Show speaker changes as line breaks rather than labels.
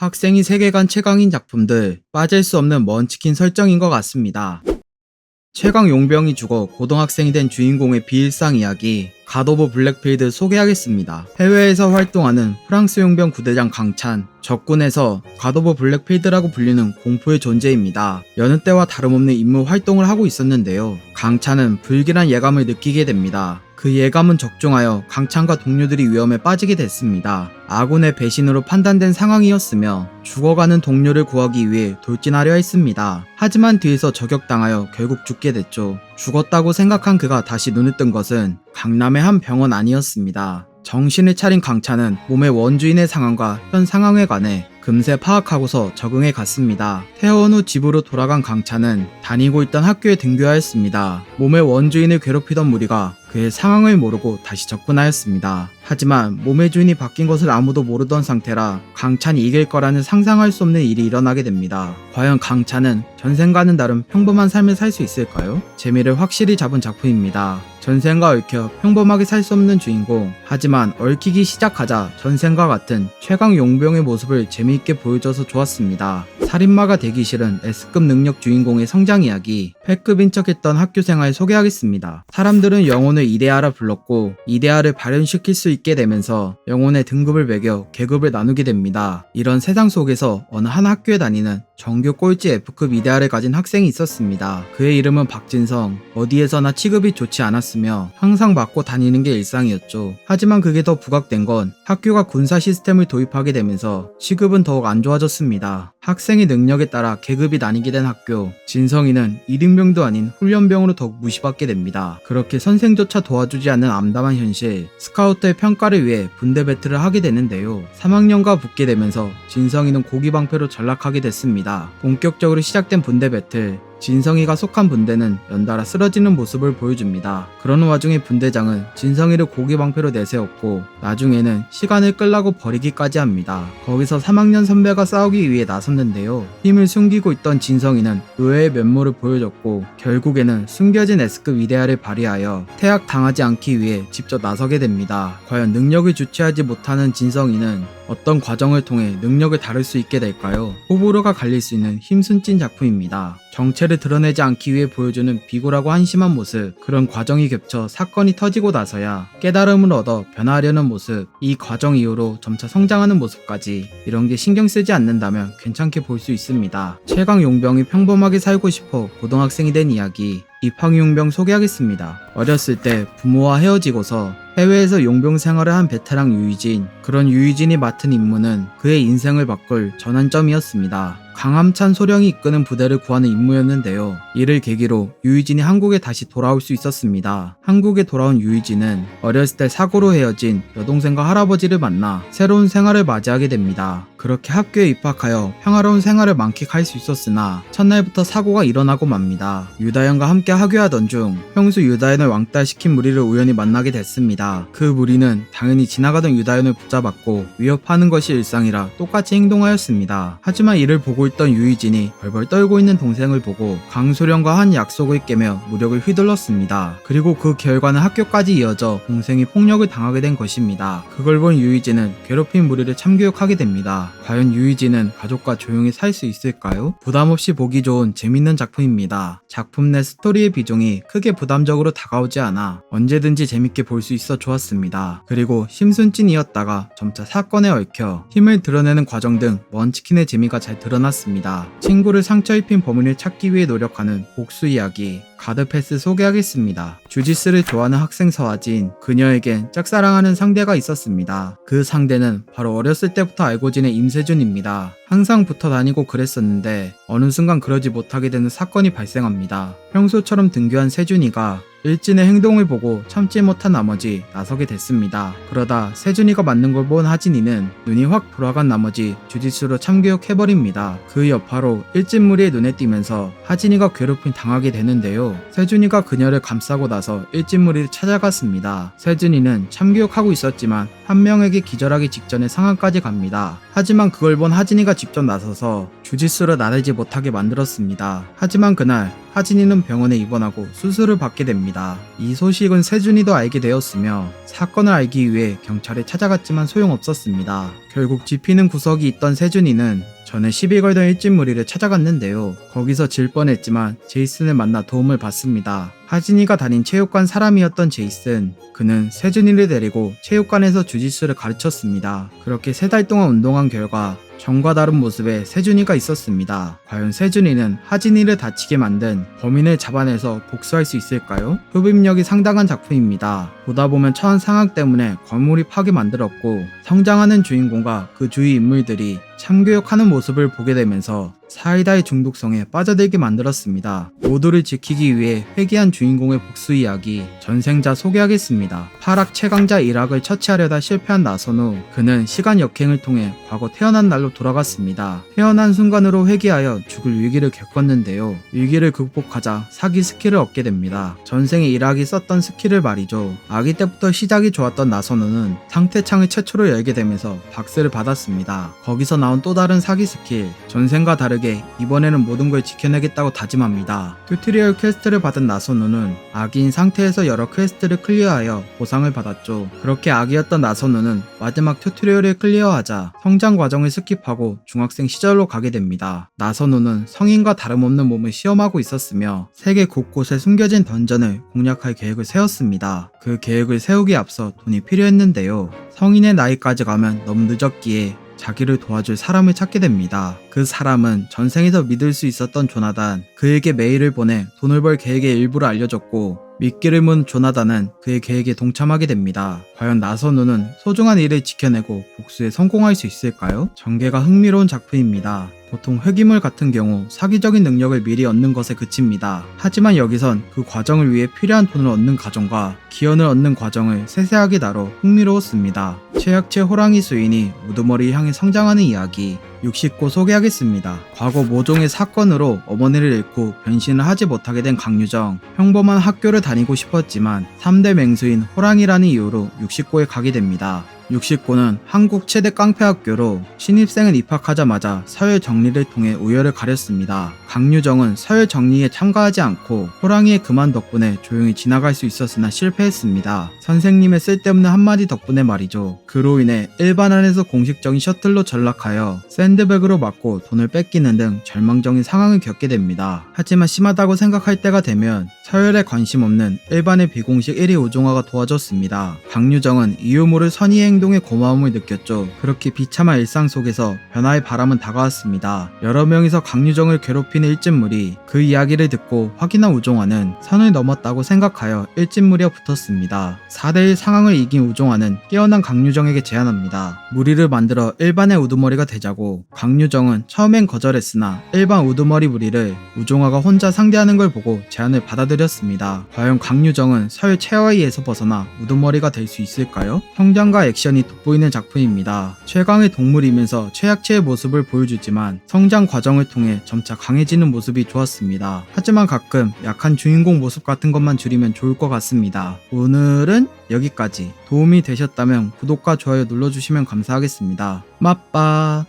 학생이 세계관 최강인 작품들 빠질 수 없는 먼치킨 설정인 것 같습니다. 최강 용병이 죽어 고등학생이 된 주인공의 비일상 이야기 갓 오브 블랙필드 소개하겠습니다. 해외에서 활동하는 프랑스 용병 구대장 강찬, 적군에서 갓 오브 블랙필드라고 불리는 공포의 존재입니다. 여느 때와 다름없는 임무 활동을 하고 있었는데요. 강찬은 불길한 예감을 느끼게 됩니다. 그 예감은 적중하여 강찬과 동료들이 위험에 빠지게 됐습니다. 아군의 배신으로 판단된 상황이었으며 죽어가는 동료를 구하기 위해 돌진하려 했습니다. 하지만 뒤에서 저격당하여 결국 죽게 됐죠. 죽었다고 생각한 그가 다시 눈을 뜬 것은 강남의 한 병원 아니었습니다. 정신을 차린 강찬은 몸의 원주인의 상황과 현 상황에 관해 금세 파악하고서 적응해 갔습니다. 퇴원 후 집으로 돌아간 강찬은 다니고 있던 학교에 등교하였습니다. 몸의 원주인을 괴롭히던 무리가 그의 상황을 모르고 다시 접근하였습니다. 하지만 몸의 주인이 바뀐 것을 아무도 모르던 상태라 강찬이 이길 거라는 상상할 수 없는 일이 일어나게 됩니다. 과연 강찬은 전생과는 다른 평범한 삶을 살 수 있을까요? 재미를 확실히 잡은 작품입니다. 전생과 얽혀 평범하게 살 수 없는 주인공, 하지만 얽히기 시작하자 전생과 같은 최강 용병의 모습을 재미있게 보여줘서 좋았습니다. 살인마가 되기 싫은 S급 능력 주인공의 성장 이야기, 패급인 척했던 학교 생활 소개하겠습니다. 사람들은 영혼을 이데아라 불렀고 이데아를 발현시킬 수 있게 되면서 영혼의 등급을 매겨 계급을 나누게 됩니다. 이런 세상 속에서 어느 한 학교에 다니는 정규 꼴찌 F급 이데아를 가진 학생이 있었습니다. 그의 이름은 박진성. 어디에서나 취급이 좋지 않았으며 항상 맞고 다니는 게 일상이었죠. 하지만 그게 더 부각된 건 학교가 군사 시스템을 도입하게 되면서 취급은 더욱 안 좋아졌습니다. 학생의 능력에 따라 계급이 나뉘게 된 학교, 진성이는 1인병도 아닌 훈련병으로 더욱 무시받게 됩니다. 그렇게 선생조차 도와주지 않는 암담한 현실, 스카우트의 평가를 위해 분대 배틀을 하게 되는데요. 3학년과 붙게 되면서 진성이는 고기방패로 전락하게 됐습니다. 본격적으로 시작된 분대 배틀, 진성이가 속한 분대는 연달아 쓰러지는 모습을 보여줍니다. 그러는 와중에 분대장은 진성이를 고기방패로 내세웠고 나중에는 시간을 끌라고 버리기까지 합니다. 거기서 3학년 선배가 싸우기 위해 나섰는데요. 힘을 숨기고 있던 진성이는 의외의 면모를 보여줬고 결국에는 숨겨진 S급 이데아를 발휘하여 퇴학당하지 않기 위해 직접 나서게 됩니다. 과연 능력을 주체하지 못하는 진성이는 어떤 과정을 통해 능력을 다룰 수 있게 될까요? 호불호가 갈릴 수 있는 힘순찐 작품입니다. 정체를 드러내지 않기 위해 보여주는 비굴하고 한심한 모습, 그런 과정이 겹쳐 사건이 터지고 나서야 깨달음을 얻어 변화하려는 모습, 이 과정 이후로 점차 성장하는 모습까지, 이런 게 신경 쓰지 않는다면 괜찮게 볼 수 있습니다. 최강 용병이 평범하게 살고 싶어 고등학생이 된 이야기, 입학용병 소개하겠습니다. 어렸을 때 부모와 헤어지고서 해외에서 용병 생활을 한 베테랑 유이진, 그런 유이진이 맡은 임무는 그의 인생을 바꿀 전환점이었습니다. 강함찬 소령이 이끄는 부대를 구하는 임무였는데요. 이를 계기로 유이진이 한국에 다시 돌아올 수 있었습니다. 한국에 돌아온 유이진은 어렸을 때 사고로 헤어진 여동생과 할아버지를 만나 새로운 생활을 맞이하게 됩니다. 그렇게 학교에 입학하여 평화로운 생활을 만끽할 수 있었으나 첫날부터 사고가 일어나고 맙니다. 유다현과 함께 하교하던 중 형수 유다현을 왕따시킨 무리를 우연히 만나게 됐습니다. 그 무리는 당연히 지나가던 유다현을 붙잡았고 위협하는 것이 일상이라 똑같이 행동하였습니다. 하지만 이를 보고 있던 유이진이 벌벌 떨고 있는 동생을 보고 강소령과 한 약속을 깨며 무력을 휘둘렀습니다. 그리고 그 결과는 학교까지 이어져 동생이 폭력을 당하게 된 것입니다. 그걸 본 유이진은 괴롭힌 무리를 참교육하게 됩니다. 과연 유이진은 가족과 조용히 살 수 있을까요? 부담없이 보기 좋은 재밌는 작품입니다. 작품 내 스토리의 비중이 크게 부담적으로 다가오지 않아 언제든지 재밌게 볼 수 있어 좋았습니다. 그리고 심순찐이었다가 점차 사건에 얽혀 힘을 드러내는 과정 등 먼치킨의 재미가 잘 드러났습니다. 친구를 상처 입힌 범인을 찾기 위해 노력하는 복수 이야기, 가드패스 소개하겠습니다. 주짓수를 좋아하는 학생 서하진, 그녀에겐 짝사랑하는 상대가 있었습니다. 그 상대는 바로 어렸을 때부터 알고 지낸 임세준입니다. 항상 붙어 다니고 그랬었는데 어느 순간 그러지 못하게 되는 사건이 발생합니다. 평소처럼 등교한 세준이가 일진의 행동을 보고 참지 못한 나머지 나서게 됐습니다. 그러다 세준이가 맞는 걸 본 하진이는 눈이 확 돌아간 나머지 주짓수로 참교육해버립니다. 그 여파로 일진 무리의 눈에 띄면서 하진이가 괴롭힘 당하게 되는데요. 세준이가 그녀를 감싸고 나서 일진 무리를 찾아갔습니다. 세준이는 참교육하고 있었지만 한 명에게 기절하기 직전에 상황까지 갑니다. 하지만 그걸 본 하진이가 직접 나서서 주짓수를 나대지 못하게 만들었습니다. 하지만 그날 하진이는 병원에 입원하고 수술을 받게 됩니다. 이 소식은 세준이도 알게 되었으며 사건을 알기 위해 경찰에 찾아갔지만 소용없었습니다. 결국 지피는 구석이 있던 세준이는 전에 시비 걸던 일진무리를 찾아갔는데요. 거기서 질 뻔했지만 제이슨을 만나 도움을 받습니다. 하진이가 다닌 체육관 사람이었던 제이슨, 그는 세준이를 데리고 체육관에서 주짓수를 가르쳤습니다. 그렇게 3달 동안 운동한 결과 전과 다른 모습의 세준이가 있었습니다. 과연 세준이는 하진이를 다치게 만든 범인을 잡아내서 복수할 수 있을까요? 흡입력이 상당한 작품입니다. 보다 보면 처한 상황 때문에 과몰입하게 만들었고 성장하는 주인공과 그 주위 인물들이 참교육하는 모습을 보게 되면서 사이다의 중독성에 빠져들게 만들었습니다. 모두를 지키기 위해 회귀한 주인공의 복수 이야기, 전생자 소개하겠습니다. 파락 최강자 이락을 처치하려다 실패한 나선우, 그는 시간 역행을 통해 과거 태어난 날로 돌아갔습니다. 태어난 순간으로 회귀하여 죽을 위기를 겪었는데요. 위기를 극복하자 사기 스킬을 얻게 됩니다. 전생에 이락이 썼던 스킬을 말이죠. 아기 때부터 시작이 좋았던 나선우는 상태창을 최초로 열게 되면서 박스를 받았습니다. 거기서 나온 또 다른 사기 스킬, 전생과 다르게 이번에는 모든 걸 지켜내겠다고 다짐합니다. 튜토리얼 퀘스트를 받은 나선우는 아기인 상태에서 여러 퀘스트를 클리어하여 보상을 받았죠. 그렇게 아기였던 나선우는 마지막 튜토리얼을 클리어하자 성장 과정을 스킵하고 중학생 시절로 가게 됩니다. 나선우는 성인과 다름없는 몸을 시험하고 있었으며 세계 곳곳에 숨겨진 던전을 공략할 계획을 세웠습니다. 그 계획을 세우기에 앞서 돈이 필요했는데요. 성인의 나이까지 가면 너무 늦었기에 자기를 도와줄 사람을 찾게 됩니다. 그 사람은 전생에서 믿을 수 있었던 조나단, 그에게 메일을 보내 돈을 벌 계획의 일부를 알려줬고 미끼를 문 조나단은 그의 계획에 동참하게 됩니다. 과연 나선우는 소중한 일을 지켜내고 복수에 성공할 수 있을까요? 전개가 흥미로운 작품입니다. 보통 회귀물 같은 경우 사기적인 능력을 미리 얻는 것에 그칩니다. 하지만 여기선 그 과정을 위해 필요한 돈을 얻는 과정과 기원을 얻는 과정을 세세하게 다뤄 흥미로웠습니다. 최약체 호랑이 수인이 우두머리를 향해 성장하는 이야기, 60고 소개하겠습니다. 과거 모종의 사건으로 어머니를 잃고 변신을 하지 못하게 된 강유정, 평범한 학교를 다니고 싶었지만 3대 맹수인 호랑이라는 이유로 60고에 가게 됩니다. 60고는 한국 최대 깡패학교로 신입생을 입학하자마자 서열 정리를 통해 우열을 가렸습니다. 강유정은 서열 정리에 참가하지 않고 호랑이의 그만 덕분에 조용히 지나갈 수 있었으나 실패했습니다. 선생님의 쓸데없는 한마디 덕분에 말이죠. 그로 인해 일반안에서 공식적인 셔틀로 전락하여 샌드백으로 맞고 돈을 뺏기는 등 절망적인 상황을 겪게 됩니다. 하지만 심하다고 생각할 때가 되면 서열에 관심 없는 일반의 비공식 1위 우종화가 도와줬습니다. 강유정은 이유 모를 선의의 행동에 고마움을 느꼈죠. 그렇게 비참한 일상 속에서 변화의 바람은 다가왔습니다. 여러 명이서 강유정을 괴롭히는 일진무리, 그 이야기를 듣고 확인한 우종화는 선을 넘었다고 생각하여 일진무리와 붙었습니다. 4대1 상황을 이긴 우종화는 깨어난 강유정에게 제안합니다. 무리를 만들어 일반의 우두머리가 되자고. 강유정은 처음엔 거절했으나 일반 우두머리 무리를 우종화가 혼자 상대하는 걸 보고 제안을 받아들였습니다. 과연 강유정은 서열 최하위에서 벗어나 우두머리가 될 수 있을까요? 성장과 액션이 돋보이는 작품입니다. 최강의 동물이면서 최약체의 모습을 보여주지만 성장 과정을 통해 점차 강해지는 모습이 좋았습니다. 하지만 가끔 약한 주인공 모습 같은 것만 줄이면 좋을 것 같습니다. 오늘은 여기까지. 도움이 되셨다면 구독과 좋아요 눌러주시면 감사하겠습니다. 맛빠.